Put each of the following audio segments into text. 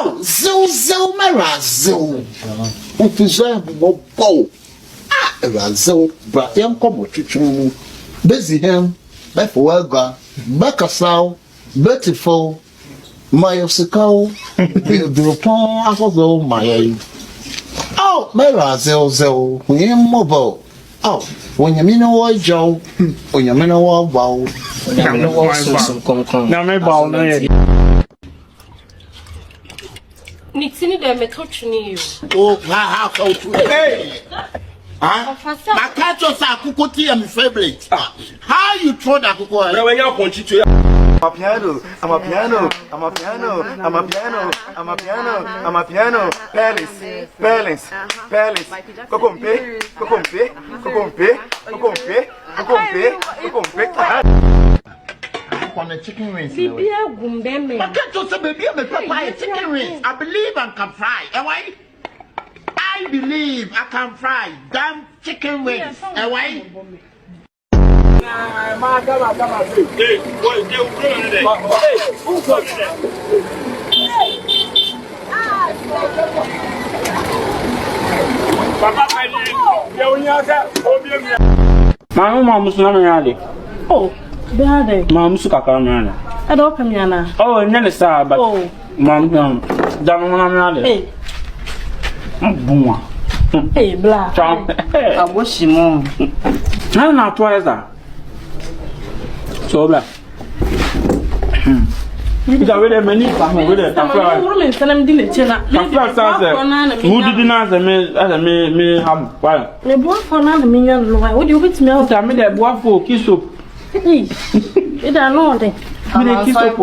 Oh, zo, my razo. If you say, bow. Ah, razo, but young come to busy him, before Beccasow, beautiful, my Osicao, the upon Apple, my. Oh, my razo, we am mobile. Oh, when you mean a white Joe, when you mean a wild bow, now my bow, Nixini de me touch you. oh, how hey! My cat was a cuckoo, my favorite. How you throw that cuckoo? when you're going to I'm a piano, I'm a piano, I'm a piano, I'm a piano, I'm a piano, I'm a piano, Palace, Palace, Palace, Cocompe, Cocompe, Cocompe, Cocompe, Cocompe, Cocompe. On the chicken wings. Baby, gumbeme. My cat was a baby, my chicken wings. I believe I can fry. Away. I believe I can fry damn chicken wings. Away. Oh, Daddy. Mom, Sukakamana. I don't come here. Oh, never saw, but Mom, Damana. Hey, Boom. hey, black. I wish you mom. I'm not twice that. So black. It's already many family with it. Who did not as me have fire? The boy for 9 million. What do you want to me? Tell me that boy for kiss up. It are not. Kiss up.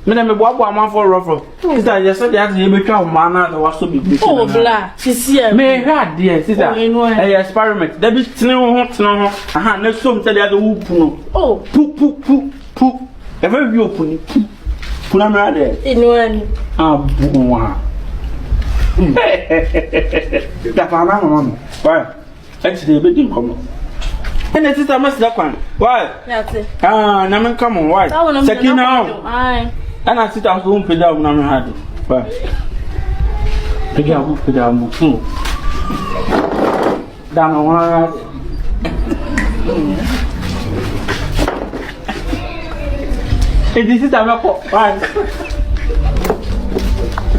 Madame, what one for ruffle? Is that just that you become man that was so big? Oh, black. She's here. May had, dear sister. A experiment. There is no hot no. Aha, no some tell the other whoop. Oh, poop. A very open. Punamade. In one. Ah, boom. That I'm why? Actually, a bit come. And the sister must that one. Why? That's it. Ah, Naman come on, why? Second now. Aye. And I sit at home for that when I'm had. Why? Again, for that. Down one. This is a why?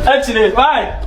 Actually, why?